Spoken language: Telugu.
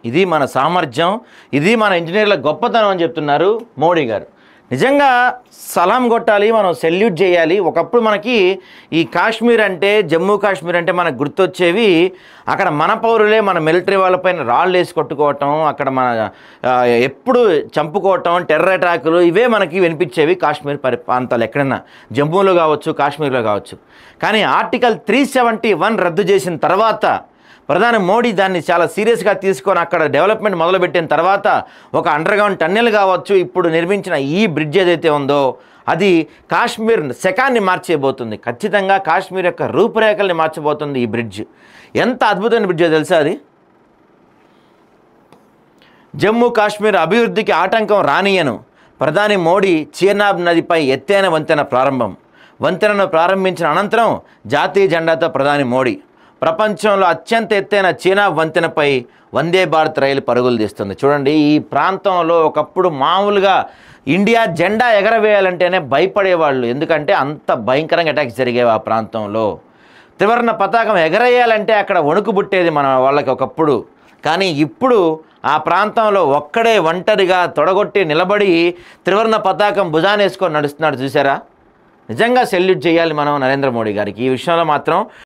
ఇది మన సామర్థ్యం, ఇది మన ఇంజనీర్ల గొప్పతనం అని చెప్తున్నారు మోడీ గారు. నిజంగా సలాం కొట్టాలి, మనం సెల్యూట్ చేయాలి. ఒకప్పుడు మనకి ఈ కాశ్మీర్ అంటే, జమ్మూ కాశ్మీర్ అంటే మనకు గుర్తొచ్చేవి అక్కడ మన పౌరులే మన మిలిటరీ వాళ్ళపైన రాళ్ళు వేసి కొట్టుకోవటం, అక్కడ మన ఎప్పుడు చంపుకోవటం, టెర్రర్ అటాకులు, ఇవే మనకి వినిపించేవి కాశ్మీర్ ప్రాంతాలు ఎక్కడైనా, జమ్మూలో కావచ్చు, కాశ్మీర్లో కావచ్చు. కానీ ఆర్టికల్ 371 రద్దు చేసిన తర్వాత ప్రధాని మోడీ దాన్ని చాలా సీరియస్గా తీసుకొని అక్కడ డెవలప్మెంట్ మొదలుపెట్టిన తర్వాత ఒక అండర్గ్రౌండ్ టన్నెల్ కావచ్చు, ఇప్పుడు నిర్మించిన ఈ బ్రిడ్జ్ ఏదైతే ఉందో అది కాశ్మీర్ శకాన్ని మార్చేయబోతుంది. ఖచ్చితంగా కాశ్మీర్ యొక్క రూపురేఖల్ని మార్చబోతుంది ఈ బ్రిడ్జ్. ఎంత అద్భుతమైన బ్రిడ్జో తెలుసా అది. జమ్మూ కాశ్మీర్ అభివృద్ధికి ఆటంకం రానియను, ప్రధాని మోడీ చీనాబ్ నదిపై ఎత్తైన వంతెన ప్రారంభం. వంతెనను ప్రారంభించిన అనంతరం జాతీయ జెండాతో ప్రధాని మోడీ. ప్రపంచంలో అత్యంత ఎత్తైన చీనాబ్ వంతెనపై వందే భారత్ రైలు పరుగులు తీస్తుంది. చూడండి, ఈ ప్రాంతంలో ఒకప్పుడు మామూలుగా ఇండియా జెండా ఎగరవేయాలంటేనే భయపడేవాళ్ళు, ఎందుకంటే అంత భయంకరంగా అటాక్స్ జరిగేవి ఆ ప్రాంతంలో. త్రివర్ణ పతాకం ఎగరేయాలంటే అక్కడ వణుకు పుట్టేది మన వాళ్ళకి ఒకప్పుడు. కానీ ఇప్పుడు ఆ ప్రాంతంలో ఒక్కడే ఒంటరిగా తొడగొట్టి నిలబడి త్రివర్ణ పతాకం భుజానేసుకొని నడుస్తున్నాడు. చూసారా? నిజంగా సెల్యూట్ చేయాలి మనం నరేంద్ర మోడీ గారికి. ఈ విషయంలో మాత్రం